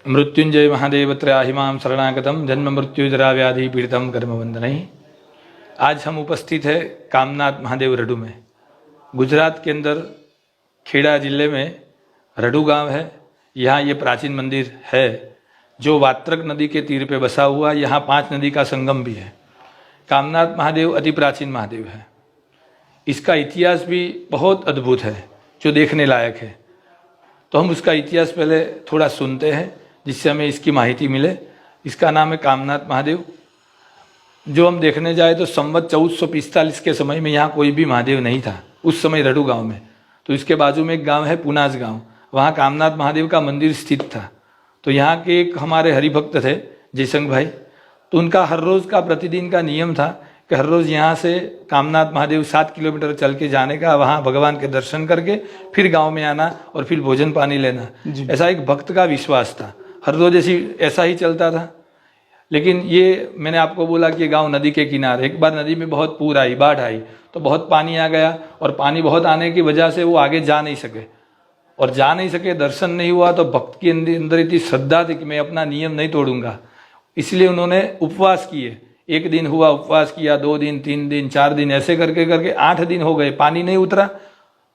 मृत्युंजय महादेव त्रयाहिमां शरणागतम जन्म मृत्यु जरा व्याधि पीड़ितम कर्मबंधनहि। आज हम उपस्थित है कामनाथ महादेव रडू में। गुजरात के अंदर खेड़ा जिले में रडू गांव है। यहाँ ये प्राचीन मंदिर है जो वात्रक नदी के तीर पे बसा हुआ। यहाँ 5 नदी का संगम भी है। कामनाथ महादेव अति प्राचीन महादेव है। इसका इतिहास भी बहुत अद्भुत है जो देखने लायक है। तो हम उसका इतिहास पहले थोड़ा सुनते हैं जिससे हमें इसकी माहिती मिले। इसका नाम है कामनाथ महादेव। जो हम देखने जाए तो संवत 1445 के समय में यहाँ कोई भी महादेव नहीं था, उस समय रडू गांव में। तो इसके बाजू में एक गांव है पुनाज गांव, वहाँ कामनाथ महादेव का मंदिर स्थित था। तो यहाँ के एक हमारे हरिभक्त थे जयसंग भाई, तो उनका हर रोज़ का प्रतिदिन का नियम था कि हर रोज़ यहाँ से कामनाथ महादेव 7 किलोमीटर चल के जाने का, वहाँ भगवान के दर्शन करके फिर गांव में आना और फिर भोजन पानी लेना। ऐसा एक भक्त का विश्वास था। हर रोज़ ऐसा ही चलता था। लेकिन ये मैंने आपको बोला कि गांव नदी के किनारे, एक बार नदी में बहुत पूर आई, बाढ़ आई, तो बहुत पानी आ गया और पानी बहुत आने की वजह से वो आगे जा नहीं सके। और जा नहीं सके, दर्शन नहीं हुआ। तो भक्त के अंदर इतनी श्रद्धा थी कि मैं अपना नियम नहीं तोड़ूंगा, इसलिए उन्होंने उपवास किए। 1 दिन हुआ, उपवास किया, 2 दिन, 3 दिन, 4 दिन, ऐसे करके करके 8 दिन हो गए, पानी नहीं उतरा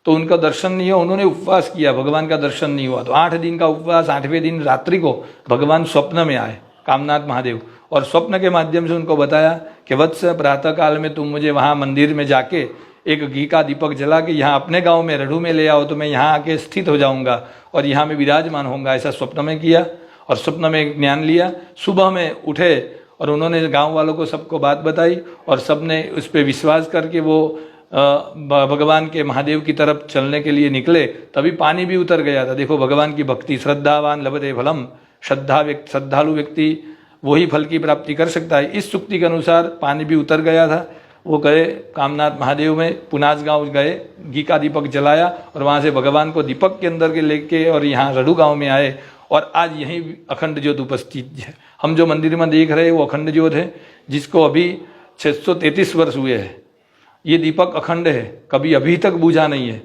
तो उनका दर्शन नहीं हुआ। उन्होंने उपवास किया, भगवान का दर्शन नहीं हुआ। तो 8 दिन का उपवास, 8वें दिन रात्रि को भगवान स्वप्न में आए कामनाथ महादेव, और स्वप्न के माध्यम से उनको बताया कि वत्स प्रातः काल में तुम मुझे वहाँ मंदिर में जाके एक घी का दीपक जला के यहाँ अपने गांव में रडू में ले आओ, तो मैं यहाँ आके स्थित हो जाऊँगा और यहाँ में विराजमान होऊंगा। ऐसा स्वप्न में किया और स्वप्न में ज्ञान लिया। सुबह में उठे और उन्होंने गांव वालों को सबको बात बताई और सबने उस पर विश्वास करके वो भगवान के महादेव की तरफ चलने के लिए निकले। तभी पानी भी उतर गया था। देखो भगवान की भक्ति, श्रद्धावान लभते फलम, श्रद्धालु व्यक्ति वही फल की प्राप्ति कर सकता है। इस सुक्ति के अनुसार पानी भी उतर गया था। वो गए कामनाथ महादेव में, पुनाज गांव गए, घी का दीपक जलाया और वहाँ से भगवान को दीपक के अंदर के लेके और यहाँ रडू गांव में आए। और आज यहीं अखंड ज्योत उपस्थित है। हम जो मंदिर में देख रहे हैं वो अखंड ज्योत है, जिसको अभी 633 वर्ष हुए हैं। ये दीपक अखंड है, कभी अभी तक बुझा नहीं है।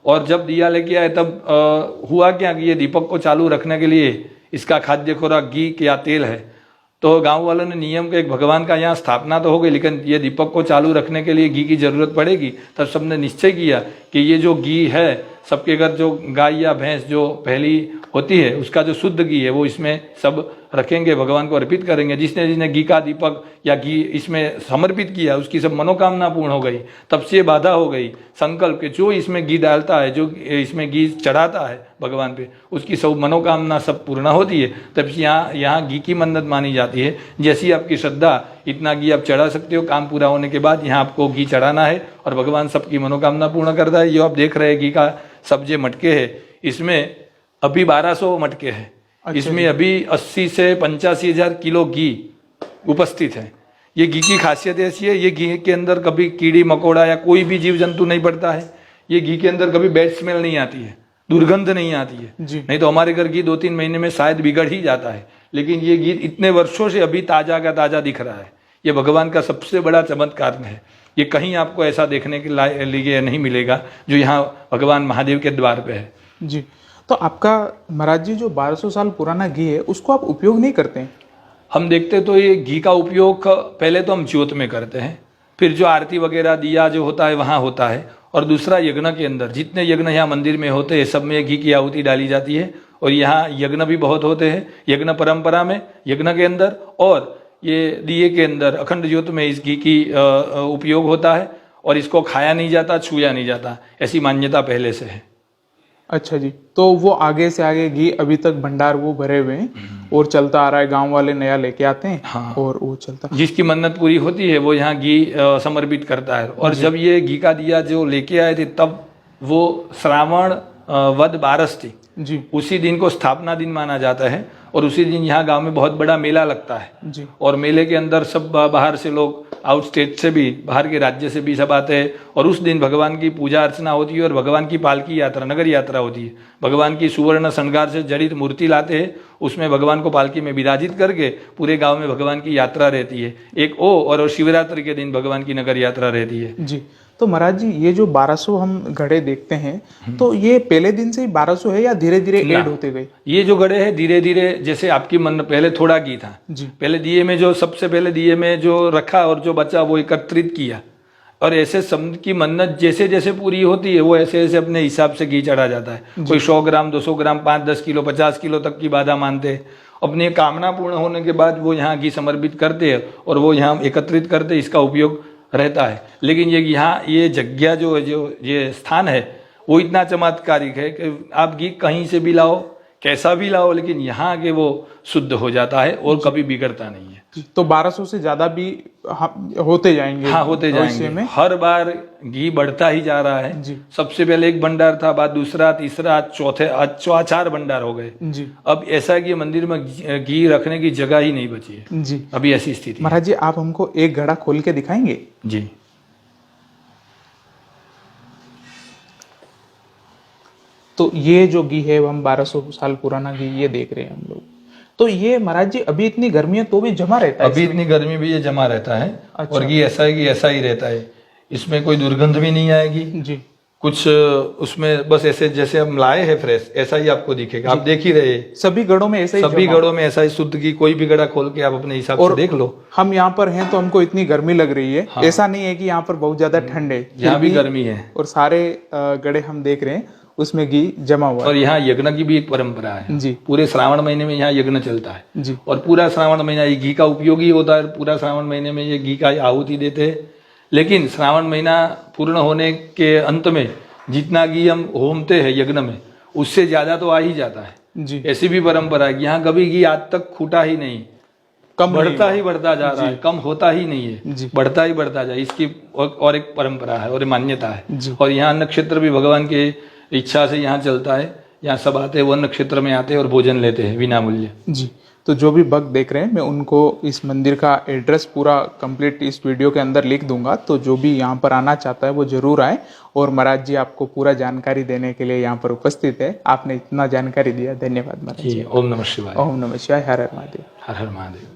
और जब दिया लेके आए तब हुआ क्या कि ये दीपक को चालू रखने के लिए इसका खाद्य खुराक घी या तेल है। तो गांव वालों ने नियम के, एक भगवान का यहाँ स्थापना तो हो गई, लेकिन ये दीपक को चालू रखने के लिए घी की जरूरत पड़ेगी। तब सबने निश्चय किया कि ये जो घी है, सबके घर जो गाय या भैंस जो पहली होती है उसका जो शुद्ध घी है वो इसमें सब रखेंगे, भगवान को अर्पित करेंगे। जिसने जिसने घी का दीपक या घी इसमें समर्पित किया उसकी सब मनोकामना पूर्ण हो गई। तब से बाधा हो गई संकल्प के, जो इसमें घी डालता है, जो इसमें घी चढ़ाता है भगवान पे, उसकी सब मनोकामना सब पूर्ण होती है। तब से यहाँ घी की मन्नत मानी जाती है। जैसी आपकी श्रद्धा, इतना घी आप चढ़ा सकते हो। काम पूरा होने के बाद यहाँ आपको घी चढ़ाना है और भगवान सबकी मनोकामना पूर्ण करता है। ये आप देख रहे हैं घी का सब जो मटके है, इसमें अभी 1200 मटके हैं। इसमें अभी 80 से 85 हज़ार किलो घी उपस्थित है। ये घी की खासियत ऐसी है, ये घी के अंदर कभी कीड़ी मकोड़ा या कोई भी जीव जंतु नहीं पड़ता है। ये घी के अंदर कभी बैड स्मेल नहीं आती है, दुर्गंध नहीं आती है। नहीं तो हमारे घर घी 2-3 महीने में शायद बिगड़ ही जाता है, लेकिन ये घी इतने वर्षों से अभी ताजा का ताजा दिख रहा है। ये भगवान का सबसे बड़ा चमत्कार है। ये कहीं आपको ऐसा देखने के लिए नहीं मिलेगा जो यहाँ भगवान महादेव के द्वार पे है। जी, तो आपका महाराज जी जो 1200 साल पुराना घी है उसको आप उपयोग नहीं करते हैं? हम देखते तो ये घी का उपयोग पहले तो हम ज्योत में करते हैं, फिर जो आरती वगैरह दिया जो होता है वहाँ होता है, और दूसरा यज्ञ के अंदर जितने यज्ञ यहाँ मंदिर में होते हैं सब में घी की आहुति डाली जाती है। और यहाँ यज्ञ भी बहुत होते हैं, यज्ञ परंपरा में, यज्ञ के अंदर और ये दिए के अंदर अखंड ज्योत में इस घी की उपयोग होता है। और इसको खाया नहीं जाता, छुआ नहीं जाता, ऐसी मान्यता पहले से है। अच्छा जी, तो वो आगे से आगे घी अभी तक भंडार वो भरे हुए हैं और चलता आ रहा है। गांव वाले नया लेके आते हैं। हाँ। और वो चलता, जिसकी मन्नत पूरी होती है वो यहाँ घी समर्पित करता है। और जब ये घी का दिया जो लेके आए थे तब वो श्रावण वद 12 थी जी, उसी दिन को स्थापना दिन माना जाता है। और उसी दिन यहाँ गांव में बहुत बड़ा मेला लगता है जी। और मेले के अंदर सब बाहर से लोग, आउट स्टेट से भी, बाहर के राज्य से भी सब आते हैं। और उस दिन भगवान की पूजा अर्चना होती है और भगवान की पालकी यात्रा, नगर यात्रा होती है। भगवान की सुवर्ण श्रृंगार से जड़ित मूर्ति लाते हैं, उसमें भगवान को पालकी में विराजित करके पूरे गांव में भगवान की यात्रा रहती है। एक और शिवरात्रि के दिन भगवान की नगर यात्रा रहती है। जी, तो महाराज जी ये जो 1200 हम घड़े देखते हैं तो ये पहले दिन से ही 1200 है या धीरे धीरे ऐड होते गए? ये जो घड़े हैं धीरे धीरे, जैसे आपकी मन पहले थोड़ा घी था जी। पहले दिए में जो सबसे पहले दिए में जो रखा और जो बचा वो एकत्रित किया, और ऐसे सब की मन्नत जैसे जैसे पूरी होती है वो ऐसे ऐसे अपने हिसाब से घी चढ़ा जाता है। कोई 100 ग्राम 200 ग्राम 5-10 किलो 50 किलो तक की बाधा मानते हैं। अपनी कामना पूर्ण होने के बाद वो यहाँ घी समर्पित करते हैं और वो यहाँ एकत्रित करते, इसका उपयोग रहता है। लेकिन ये यहाँ ये जगह जो ये स्थान है वो इतना चमत्कारिक है कि आप घी कहीं से भी लाओ कैसा भी लाओ, लेकिन यहाँ के वो शुद्ध हो जाता है और कभी बिगड़ता नहीं है। तो 1200 से ज्यादा भी होते जाएंगे? हाँ होते जाएंगे, हर बार घी बढ़ता ही जा रहा है जी। सबसे पहले एक भंडार था, बाद दूसरा तीसरा चौथे आज 4 भंडार हो गए जी। अब ऐसा कि मंदिर में घी रखने की जगह ही नहीं बची है जी। अभी ऐसी स्थिति। महाराज जी आप हमको एक घड़ा खोल के दिखाएंगे? जी। तो ये जो घी है हम 1200 साल पुराना घी ये देख रहे हैं हम लोग। तो ये महाराज जी अभी इतनी गर्मी है तो भी जमा रहता है? अभी इतनी गर्मी भी ये जमा रहता है। अच्छा। और घी ऐसा है कि ऐसा ही रहता है, इसमें कोई दुर्गंध भी नहीं आएगी जी। कुछ उसमें बस ऐसे जैसे हम लाए हैं फ्रेश ऐसा ही आपको दिखेगा। आप देख ही रहे सभी घड़ों में ऐसा ही? सभी घड़ों में ऐसा ही शुद्ध घी, कोई भी घड़ा खोल के आप अपने हिसाब से देख लो। हम यहाँ पर हैं तो हमको इतनी गर्मी लग रही है। हाँ। ऐसा नहीं है कि यहाँ पर बहुत ज्यादा ठंड है, यहाँ भी गर्मी है। और सारे घड़े हम देख रहे हैं उसमें घी जमा हुआ है। और यहाँ यज्ञ की भी एक परंपरा है जी। पूरे श्रावण महीने में यहाँ यज्ञ चलता है जी। और पूरा श्रावण महीना ये घी का उपयोग ही होता है। पूरा श्रावण महीने में ये घी का आहुति देते हैं, लेकिन श्रावण महीना पूर्ण होने के अंत में जितना घी हम होमते हैं यज्ञ में उससे ज्यादा तो आ ही जाता है जी। ऐसी भी परंपरा है। यहाँ कभी घी आज तक खूटा ही नहीं, कम बढ़ता ही बढ़ता जा रहा है, कम होता ही नहीं है, जी। बढ़ता ही बढ़ता जाए, इसकी और एक परंपरा है और मान्यता है। जी। और यहाँ नक्षत्र भी भगवान के इच्छा से यहाँ चलता है। यहाँ सब आते हैं, वो नक्षत्र में आते हैं और भोजन लेते हैं बिना मूल्य। जी। तो जो भी भक्त देख रहे हैं मैं उनको इस मंदिर का एड्रेस पूरा कंप्लीट इस वीडियो के अंदर लिख दूंगा, तो जो भी यहाँ पर आना चाहता है वो जरूर आए। और महाराज जी आपको पूरा जानकारी देने के लिए यहाँ पर उपस्थित है। आपने इतना जानकारी दिया, धन्यवाद महाराज जी। ओम नमः शिवाय। ओम नमः शिवाय। हर हर महादेव। हर हर महादेव।